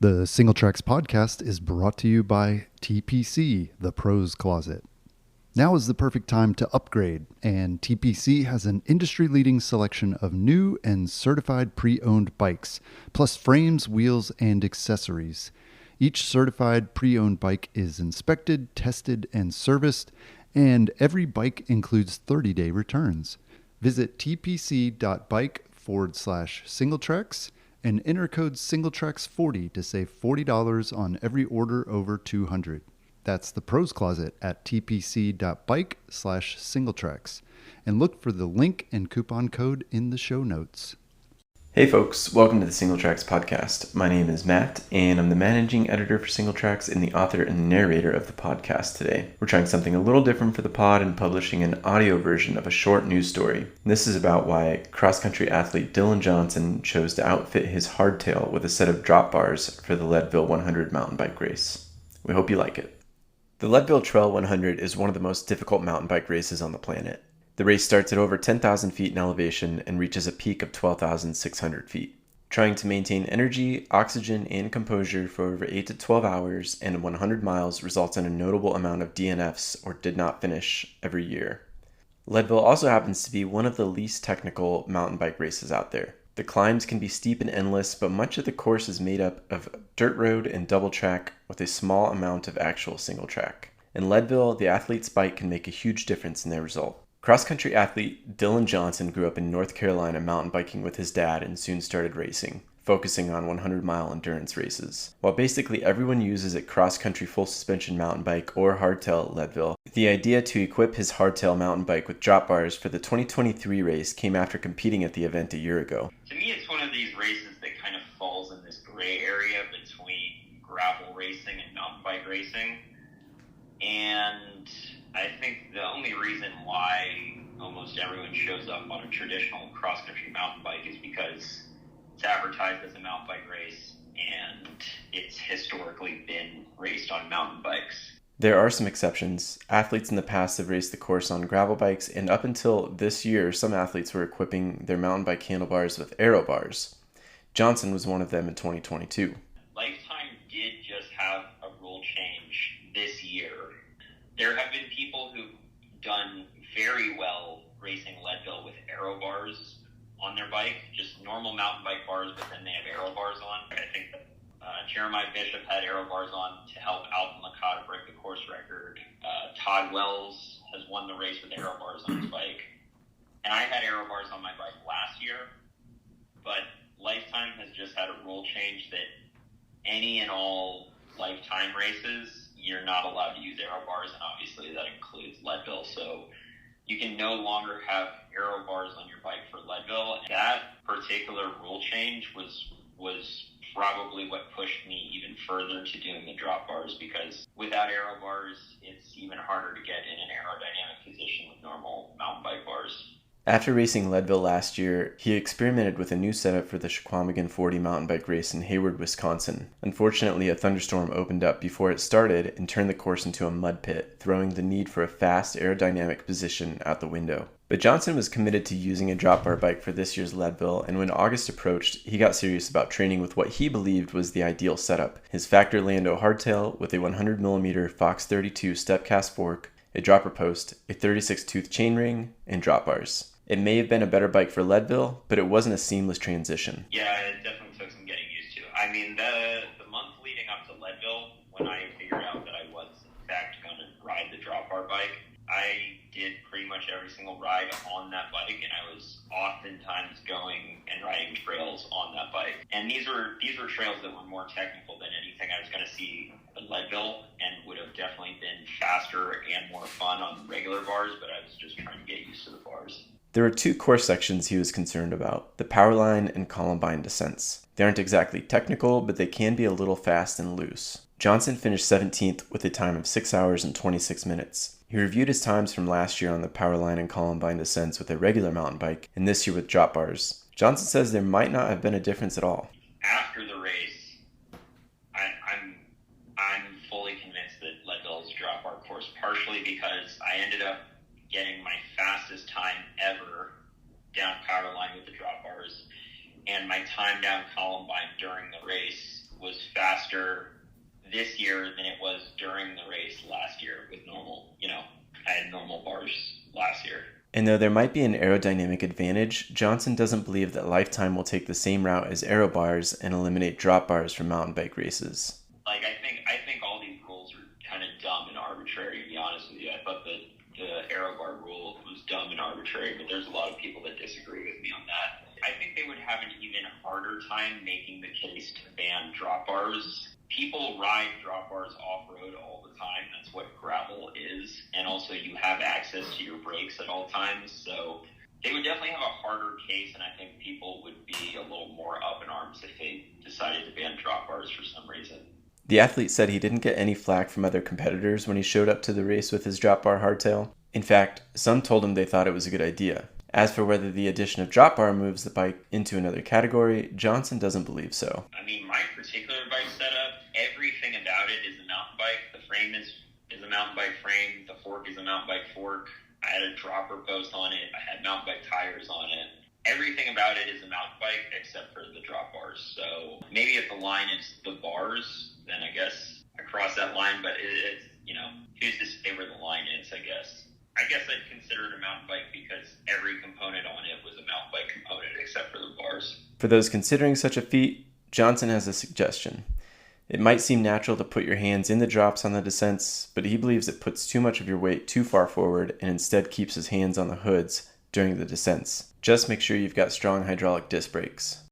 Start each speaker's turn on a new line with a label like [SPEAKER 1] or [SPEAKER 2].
[SPEAKER 1] The Single Tracks podcast is brought to you by TPC, the Pros Closet. Now is the perfect time to upgrade, and TPC has an industry-leading selection of new and certified pre-owned bikes, plus frames, wheels, and accessories. Each certified pre-owned bike is inspected, tested, and serviced, and every bike includes 30-day returns. Visit tpc.bike/singletracks and enter code SingleTracks40 to save $40 on every order over $200. That's the Pros Closet at tpc.bike/singletracks. And look for the link and coupon code in the show notes.
[SPEAKER 2] Hey folks, welcome to the Single Tracks podcast. My name is Matt, and I'm the managing editor for Single Tracks and the author and narrator of the podcast today. We're trying something a little different for the pod and publishing an audio version of a short news story. And this is about why cross-country athlete Dylan Johnson chose to outfit his hardtail with a set of drop bars for the Leadville 100 mountain bike race. We hope you like it. The Leadville Trail 100 is one of the most difficult mountain bike races on the planet. The race starts at over 10,000 feet in elevation and reaches a peak of 12,600 feet. Trying to maintain energy, oxygen, and composure for over 8 to 12 hours and 100 miles results in a notable amount of DNFs, or did not finish, every year. Leadville also happens to be one of the least technical mountain bike races out there. The climbs can be steep and endless, but much of the course is made up of dirt road and double track with a small amount of actual single track. In Leadville, the athlete's bike can make a huge difference in their result. Cross-country athlete Dylan Johnson grew up in North Carolina mountain biking with his dad and soon started racing, focusing on 100-mile endurance races. While basically everyone uses a cross-country full-suspension mountain bike or hardtail at Leadville, the idea to equip his hardtail mountain bike with drop bars for the 2023 race came after competing at the event a year ago.
[SPEAKER 3] To me, it's one of these races that kind of falls in this gray area between gravel racing and mountain bike racing. And I think the only reason why almost everyone shows up on a traditional cross-country mountain bike is because it's advertised as a mountain bike race and it's historically been raced on mountain bikes.
[SPEAKER 2] There are some exceptions. Athletes in the past have raced the course on gravel bikes, and up until this year, some athletes were equipping their mountain bike handlebars with aero bars. Johnson was one of them in 2022.
[SPEAKER 3] Lifetime did just have a rule change this year. There have been people who've done very well racing Leadville with aero bars on their bike, just normal mountain bike bars, but then they have aero bars on. I think Jeremiah Bishop had aero bars on to help Alton Licata break the course record. Todd Wells has won the race with aero bars on his bike. And I had aero bars on my bike last year, but Lifetime has just had a rule change that any and all Lifetime races, you're not allowed to use aero bars, and obviously that includes Leadville. So you can no longer have aero bars on your bike for Leadville. That particular rule change was probably what pushed me even further to doing the drop bars, because without aero bars, it's even harder to get in an aerodynamic position with normal mountain bike bars.
[SPEAKER 2] After racing Leadville last year, he experimented with a new setup for the Chequamegon 40 mountain bike race in Hayward, Wisconsin. Unfortunately, a thunderstorm opened up before it started and turned the course into a mud pit, throwing the need for a fast aerodynamic position out the window. But Johnson was committed to using a drop bar bike for this year's Leadville, and when August approached, he got serious about training with what he believed was the ideal setup: his Factor Lando hardtail with a 100mm Fox 32 step cast fork, a dropper post, a 36-tooth chainring, and drop bars. It may have been a better bike for Leadville, but it wasn't a seamless transition.
[SPEAKER 3] Yeah, it definitely took some getting used to. I mean, the month leading up to Leadville, when I figured out that I was, in fact, going to ride the drop bar bike, I did pretty much every single ride on that bike, and I was oftentimes going and riding trails on that bike. And these were trails that were more technical than anything I was going to see at Leadville, and would have definitely been faster and more fun on regular bars, but I was just trying to get used to the bars.
[SPEAKER 2] There were two course sections he was concerned about: the Powerline and Columbine descents. They aren't exactly technical, but they can be a little fast and loose. Johnson finished 17th with a time of 6 hours and 26 minutes. He reviewed his times from last year on the Powerline and Columbine descents with a regular mountain bike, and this year with drop bars. Johnson says there might not have been a difference at all.
[SPEAKER 3] After the race, I'm fully convinced that Leadville is a drop bar course, partially because I ended up getting my fastest time ever down Powerline with the drop bars, and my time down Columbine during the race was faster this year than it was during the race last year with normal, I had normal bars last year.
[SPEAKER 2] And though there might be an aerodynamic advantage, Johnson doesn't believe that Lifetime will take the same route as aero bars and eliminate drop bars from mountain bike races.
[SPEAKER 3] Like, I think all these rules are kind of dumb and arbitrary, to be honest with you. I thought the aero bar rule was dumb and arbitrary, but there's a lot of people that disagree with me on that. I think they would have an even harder time making the case to ban drop bars. People ride drop bars off-road all the time. That's what gravel is. And also you have access to your brakes at all times. So they would definitely have a harder case, and I think people would be a little more up in arms if they decided to ban drop bars for some reason.
[SPEAKER 2] The athlete said he didn't get any flack from other competitors when he showed up to the race with his drop bar hardtail. In fact, some told him they thought it was a good idea. As for whether the addition of drop bar moves the bike into another category, Johnson doesn't believe so.
[SPEAKER 3] I mean, my particular bike setup, everything about it is a mountain bike. The frame is a mountain bike frame. The fork is a mountain bike fork. I had a dropper post on it. I had mountain bike tires on it. Everything about it is a mountain bike except for the drop bars. So maybe if the line is the bars, then I guess I cross that line. But it's, who's to say where the line is, I guess. I guess I'd consider it a mountain bike because every component on it was a mountain bike component except for the bars.
[SPEAKER 2] For those considering such a feat, Johnson has a suggestion. It might seem natural to put your hands in the drops on the descents, but he believes it puts too much of your weight too far forward and instead keeps his hands on the hoods during the descents. Just make sure you've got strong hydraulic disc brakes.